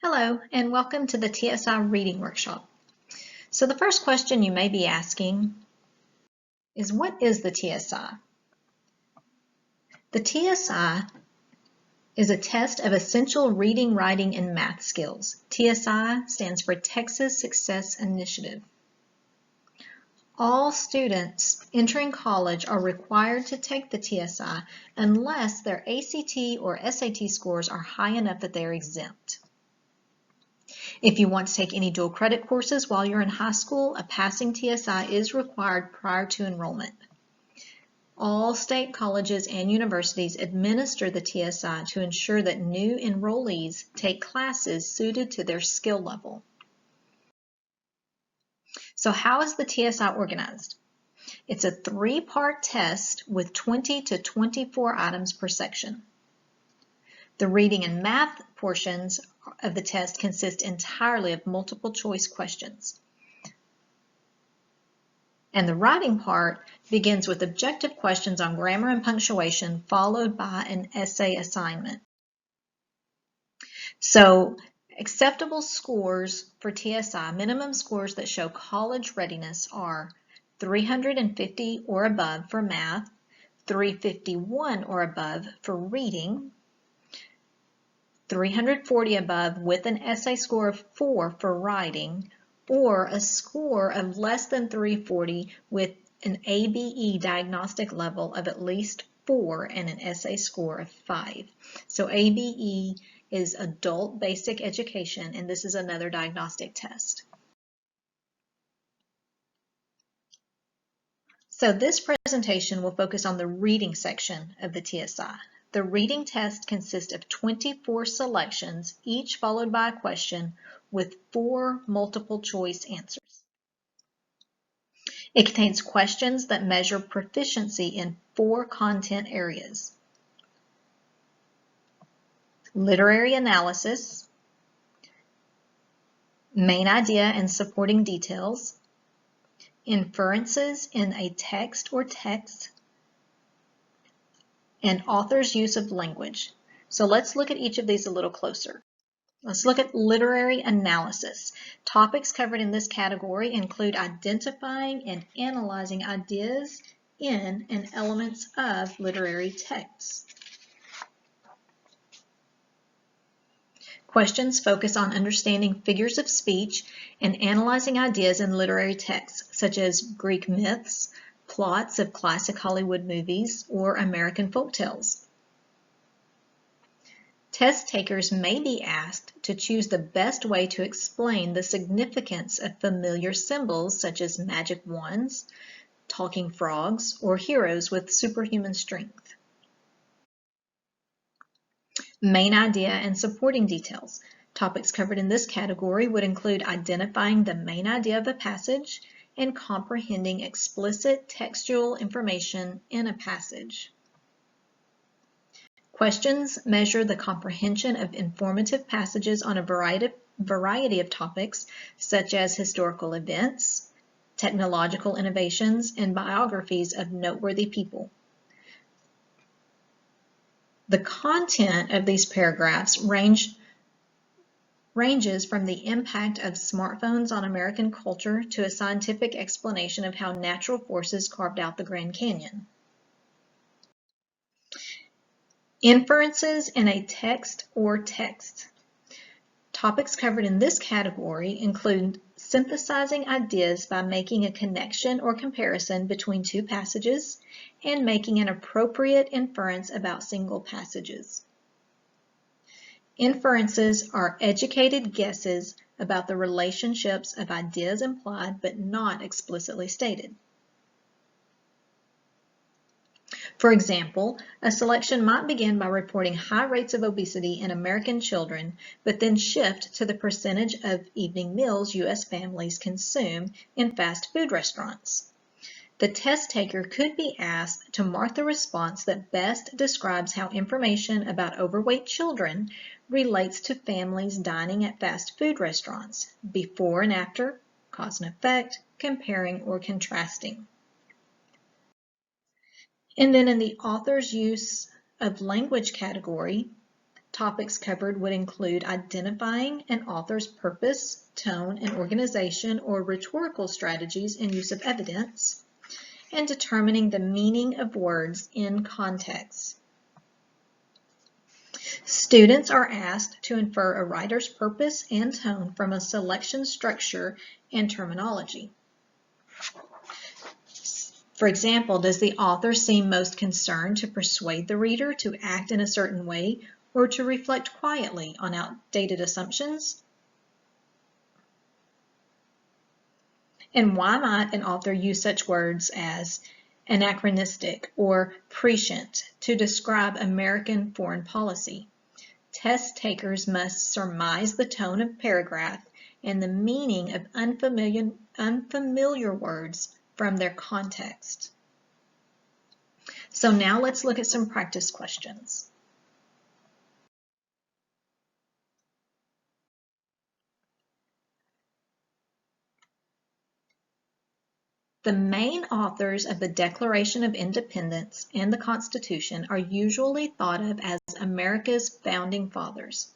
Hello, and welcome to the TSI Reading Workshop. So the first question you may be asking is, what is the TSI? The TSI is a test of essential reading, writing, and math skills. TSI stands for Texas Success Initiative. All students entering college are required to take the TSI unless their ACT or SAT scores are high enough that they are exempt. If you want to take any dual credit courses while you're in high school, a passing TSI is required prior to enrollment. All state colleges and universities administer the TSI to ensure that new enrollees take classes suited to their skill level. So how is the TSI organized? It's a 3-part test with 20 to 24 items per section. The reading and math portions of the test consist entirely of multiple choice questions. And the writing part begins with objective questions on grammar and punctuation, followed by an essay assignment. So, acceptable scores for TSI, minimum scores that show college readiness, are 350 or above for math, 351 or above for reading, 340 above with an essay score of 4 for writing, or a score of less than 340 with an ABE diagnostic level of at least 4 and an essay score of 5. So ABE is Adult Basic Education, and this is another diagnostic test. So this presentation will focus on the reading section of the TSI. The reading test consists of 24 selections, each followed by a question with 4 multiple choice answers. It contains questions that measure proficiency in 4 content areas: literary analysis, main idea and supporting details, inferences in a text or texts, and author's use of language. So let's look at each of these a little closer. Let's look at literary analysis. Topics covered in this category include identifying and analyzing ideas in and elements of literary texts. Questions focus on understanding figures of speech and analyzing ideas in literary texts, such as Greek myths, plots of classic Hollywood movies, or American folktales. Test takers may be asked to choose the best way to explain the significance of familiar symbols such as magic wands, talking frogs, or heroes with superhuman strength. Main idea and supporting details. Topics covered in this category would include identifying the main idea of a passage and comprehending explicit textual information in a passage. Questions measure the comprehension of informative passages on a variety of topics, such as historical events, technological innovations, and biographies of noteworthy people. The content of these paragraphs ranges from the impact of smartphones on American culture to a scientific explanation of how natural forces carved out the Grand Canyon. Inferences in a text or texts. Topics covered in this category include synthesizing ideas by making a connection or comparison between 2 passages and making an appropriate inference about single passages. Inferences are educated guesses about the relationships of ideas implied but not explicitly stated. For example, a selection might begin by reporting high rates of obesity in American children, but then shift to the percentage of evening meals U.S. families consume in fast food restaurants. The test taker could be asked to mark the response that best describes how information about overweight children relates to families dining at fast food restaurants, before and after, cause and effect, comparing or contrasting. And then in the author's use of language category, Topics covered would include identifying an author's purpose, tone, and organization or rhetorical strategies in use of evidence, and determining the meaning of words in context. Students are asked to infer a writer's purpose and tone from a selection structure and terminology. For example, does the author seem most concerned to persuade the reader to act in a certain way or to reflect quietly on outdated assumptions? And why might an author use such words as anachronistic or prescient to describe American foreign policy? Test takers must surmise the tone of paragraph and the meaning of unfamiliar words from their context. So now let's look at some practice questions. The main authors of the Declaration of Independence and the Constitution are usually thought of as America's founding fathers.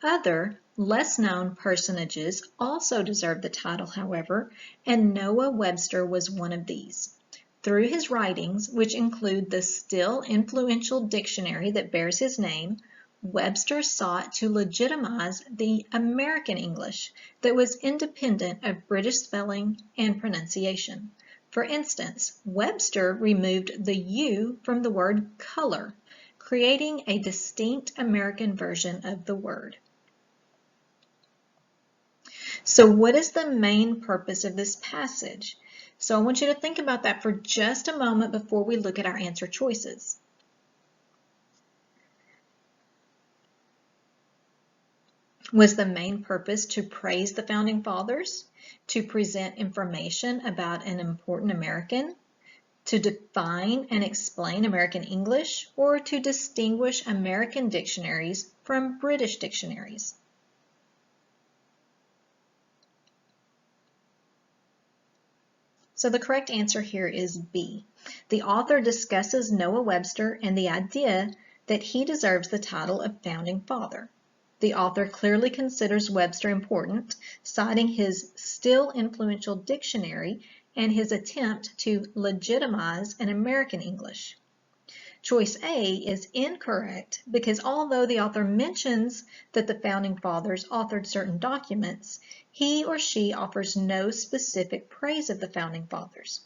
Other, less-known personages also deserve the title, however, and Noah Webster was one of these. Through his writings, which include the still influential dictionary that bears his name, Webster sought to legitimize the American English that was independent of British spelling and pronunciation. For instance, Webster removed the U from the word color, creating a distinct American version of the word. So what is the main purpose of this passage? So I want you to think about that for just a moment before we look at our answer choices. Was the main purpose to praise the Founding Fathers, to present information about an important American, to define and explain American English, or to distinguish American dictionaries from British dictionaries? So the correct answer here is B. The author discusses Noah Webster and the idea that he deserves the title of Founding Father. The author clearly considers Webster important, citing his still influential dictionary and his attempt to legitimize an American English. Choice A is incorrect because although the author mentions that the Founding Fathers authored certain documents, he or she offers no specific praise of the Founding Fathers.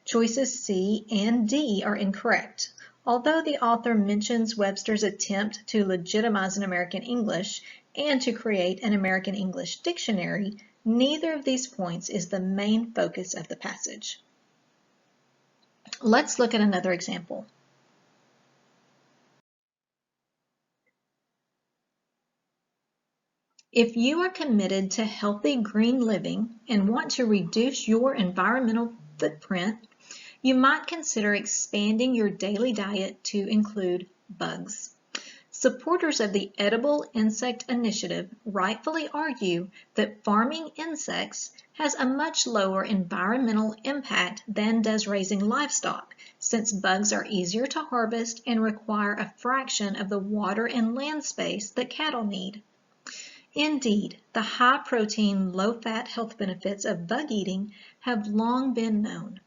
Choices C and D are incorrect. Although the author mentions Webster's attempt to legitimize an American English and to create an American English dictionary, neither of these points is the main focus of the passage. Let's look at another example. If you are committed to healthy green living and want to reduce your environmental footprint, you might consider expanding your daily diet to include bugs. Supporters of the Edible Insect Initiative rightfully argue that farming insects has a much lower environmental impact than does raising livestock, since bugs are easier to harvest and require a fraction of the water and land space that cattle need. Indeed, the high-protein, low-fat health benefits of bug eating have long been known.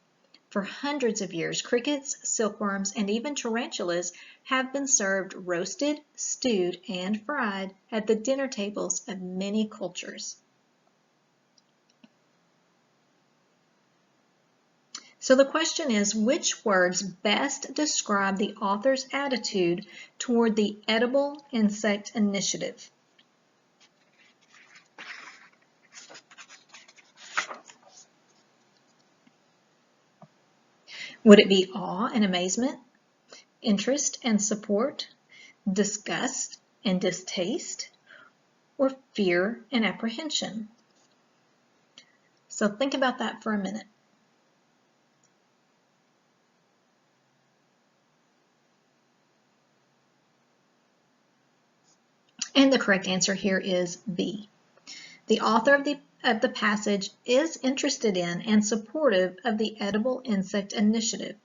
For hundreds of years, crickets, silkworms, and even tarantulas have been served roasted, stewed, and fried at the dinner tables of many cultures. So the question is, which words best describe the author's attitude toward the Edible Insect Initiative? Would it be awe and amazement, interest and support, disgust and distaste, or fear and apprehension? So think about that for a minute. And the correct answer here is B. The author of the passage is interested in and supportive of the Edible Insect Initiative.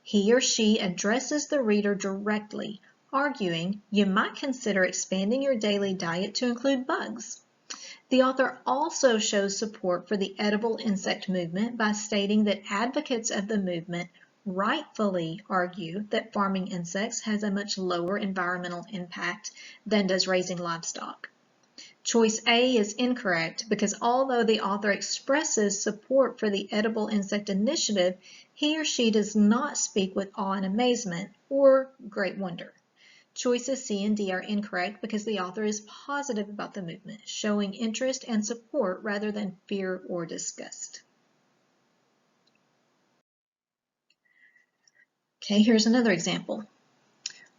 He or she addresses the reader directly, arguing you might consider expanding your daily diet to include bugs. The author also shows support for the edible insect movement by stating that advocates of the movement rightfully argue that farming insects has a much lower environmental impact than does raising livestock. Choice A is incorrect because although the author expresses support for the edible insect initiative, he or she does not speak with awe and amazement or great wonder. Choices C and D are incorrect because the author is positive about the movement, showing interest and support rather than fear or disgust. Okay, here's another example.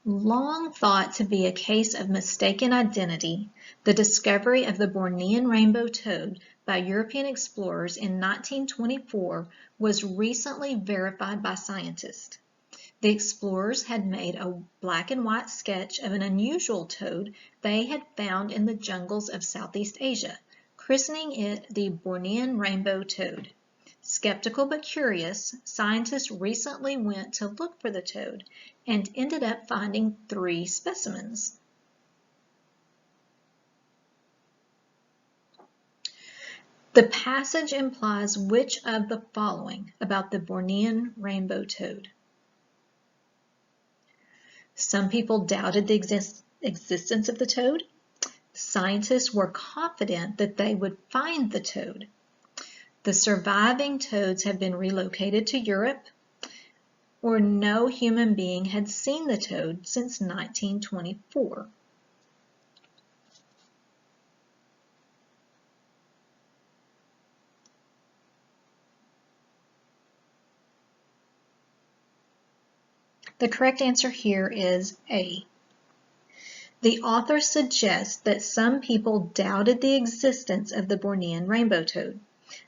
Long thought to be a case of mistaken identity, the discovery of the Bornean rainbow toad by European explorers in 1924 was recently verified by scientists. The explorers had made a black and white sketch of an unusual toad they had found in the jungles of Southeast Asia, christening it the Bornean rainbow toad. Skeptical but curious, scientists recently went to look for the toad and ended up finding 3 specimens. The passage implies which of the following about the Bornean rainbow toad? Some people doubted the existence of the toad. Scientists were confident that they would find the toad. The surviving toads have been relocated to Europe, or no human being had seen the toad since 1924. The correct answer here is A. The author suggests that some people doubted the existence of the Bornean rainbow toad.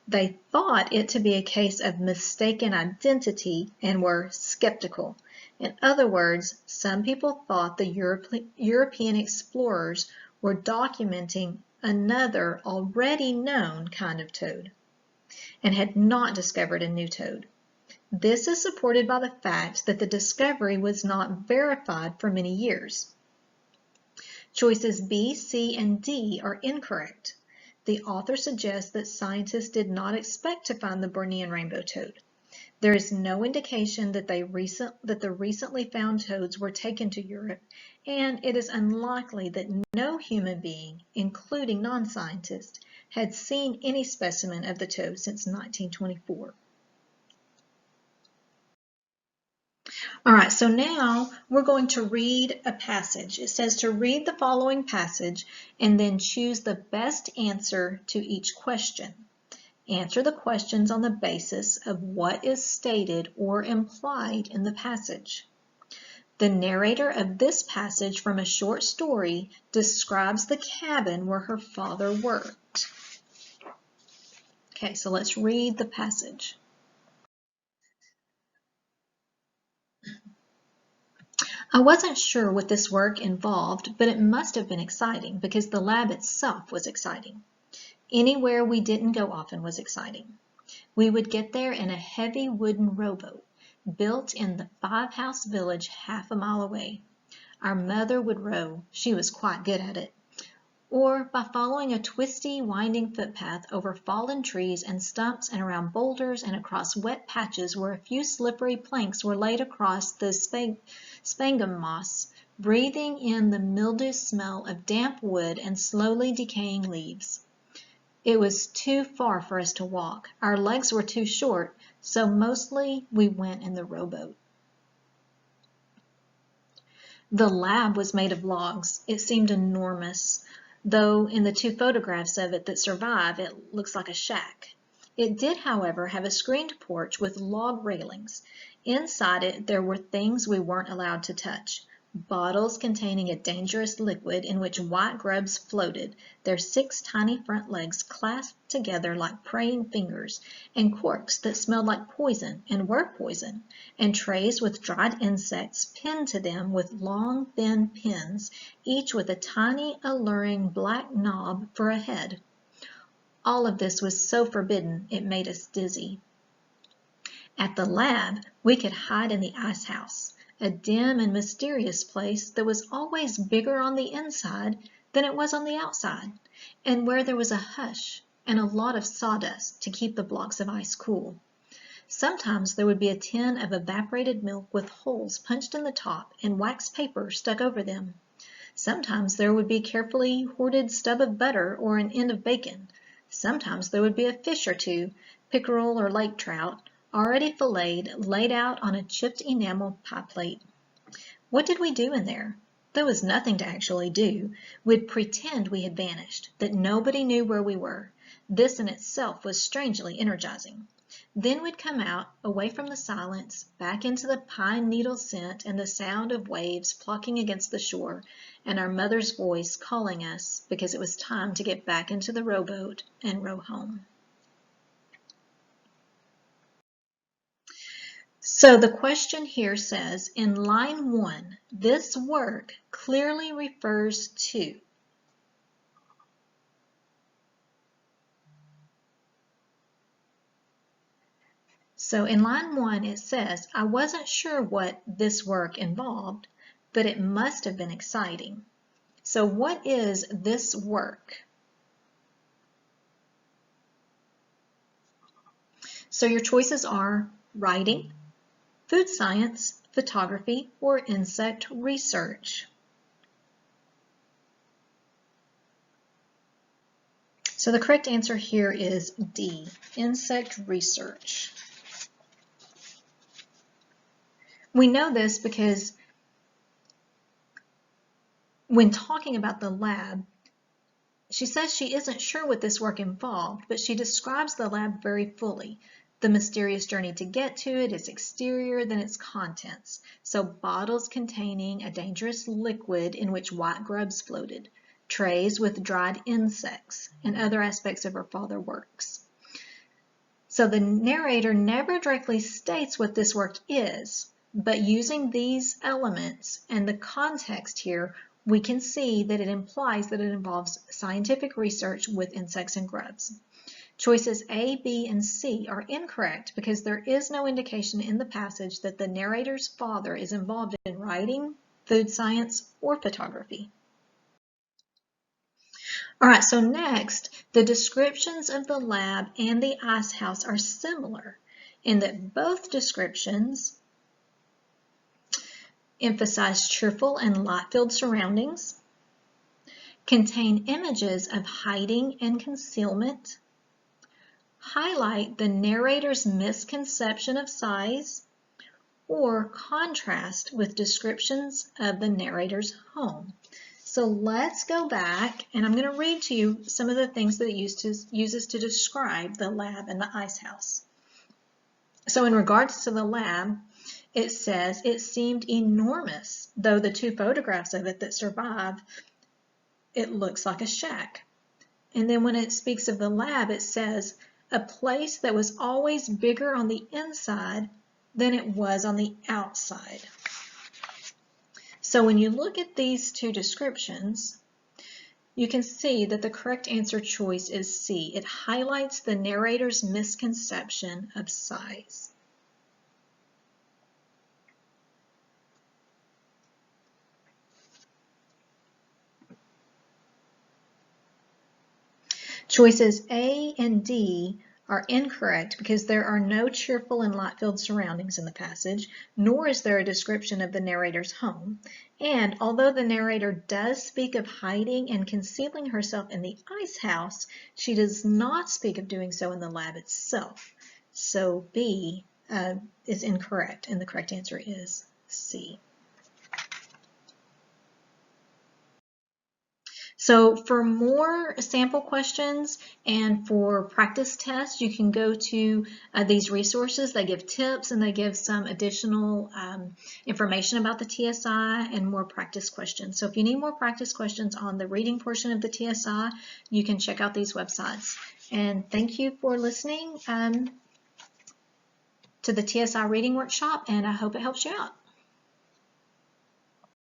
They thought it to be a case of mistaken identity and were skeptical. In other words, some people thought the European explorers were documenting another already known kind of toad and had not discovered a new toad. This is supported by the fact that the discovery was not verified for many years. Choices B, C, and D are incorrect. The author suggests that scientists did not expect to find the Bornean rainbow toad. There is no indication that the recently found toads were taken to Europe, and it is unlikely that no human being, including non-scientists, had seen any specimen of the toad since 1924. All right, so now we're going to read a passage. It says to read the following passage and then choose the best answer to each question. Answer the questions on the basis of what is stated or implied in the passage. The narrator of this passage from a short story describes the cabin where her father worked. Okay, so let's read the passage. I wasn't sure what this work involved, but it must have been exciting because the lab itself was exciting. Anywhere we didn't go often was exciting. We would get there in a heavy wooden rowboat built in the 5-house village half a mile away. Our mother would row. She was quite good at it. Or by following a twisty, winding footpath over fallen trees and stumps and around boulders and across wet patches where a few slippery planks were laid across the sphagnum moss, breathing in the mildew smell of damp wood and slowly decaying leaves. It was too far for us to walk. Our legs were too short, so mostly we went in the rowboat. The lab was made of logs. It seemed enormous, though in the 2 photographs of it that survive, it looks like a shack. It did, however, have a screened porch with log railings. Inside it, there were things we weren't allowed to touch. Bottles containing a dangerous liquid in which white grubs floated, their 6 tiny front legs clasped together like praying fingers, and corks that smelled like poison and were poison, and trays with dried insects pinned to them with long, thin pins, each with a tiny, alluring black knob for a head. All of this was so forbidden it made us dizzy. At the lab, we could hide in the ice house. a dim and mysterious place that was always bigger on the inside than it was on the outside, and where there was a hush and a lot of sawdust to keep the blocks of ice cool. Sometimes there would be a tin of evaporated milk with holes punched in the top and wax paper stuck over them. Sometimes there would be a carefully hoarded stub of butter or an end of bacon. Sometimes there would be a fish or two, pickerel or lake trout, already filleted, laid out on a chipped enamel pie plate. What did we do in there? There was nothing to actually do. We'd pretend we had vanished, that nobody knew where we were. This in itself was strangely energizing. Then we'd come out, away from the silence, back into the pine needle scent and the sound of waves plucking against the shore, and our mother's voice calling us because it was time to get back into the rowboat and row home. So the question here says, in line 1, this work clearly refers to. So in line 1 it says, I wasn't sure what this work involved, but it must have been exciting. So what is this work? So your choices are writing, food science, photography, or insect research. So the correct answer here is D, insect research. We know this because when talking about the lab, she says she isn't sure what this work involved, but she describes the lab very fully. The mysterious journey to get to it, its exterior, then its contents. So bottles containing a dangerous liquid in which white grubs floated, trays with dried insects, and other aspects of her father works. So the narrator never directly states what this work is, but using these elements and the context here, we can see that it implies that it involves scientific research with insects and grubs. Choices A, B, and C are incorrect because there is no indication in the passage that the narrator's father is involved in writing, food science, or photography. All right, so next, the descriptions of the lab and the ice house are similar in that both descriptions emphasize cheerful and light-filled surroundings, contain images of hiding and concealment, highlight the narrator's misconception of size, or contrast with descriptions of the narrator's home. So let's go back, and I'm going to read to you some of the things that it uses to describe the lab and the ice house. So in regards to the lab, it says it seemed enormous, though the two photographs of it that survive, it looks like a shack. And then when it speaks of the lab, it says a place that was always bigger on the inside than it was on the outside. So when you look at these two descriptions, you can see that the correct answer choice is C. It highlights the narrator's misconception of size. Choices A and D are incorrect because there are no cheerful and light-filled surroundings in the passage, nor is there a description of the narrator's home. And although the narrator does speak of hiding and concealing herself in the ice house, she does not speak of doing so in the lab itself. So B is incorrect, and the correct answer is C. So for more sample questions and for practice tests, you can go to these resources. They give tips and they give some additional information about the TSI and more practice questions. So if you need more practice questions on the reading portion of the TSI, you can check out these websites. And thank you for listening to the TSI Reading Workshop, and I hope it helps you out.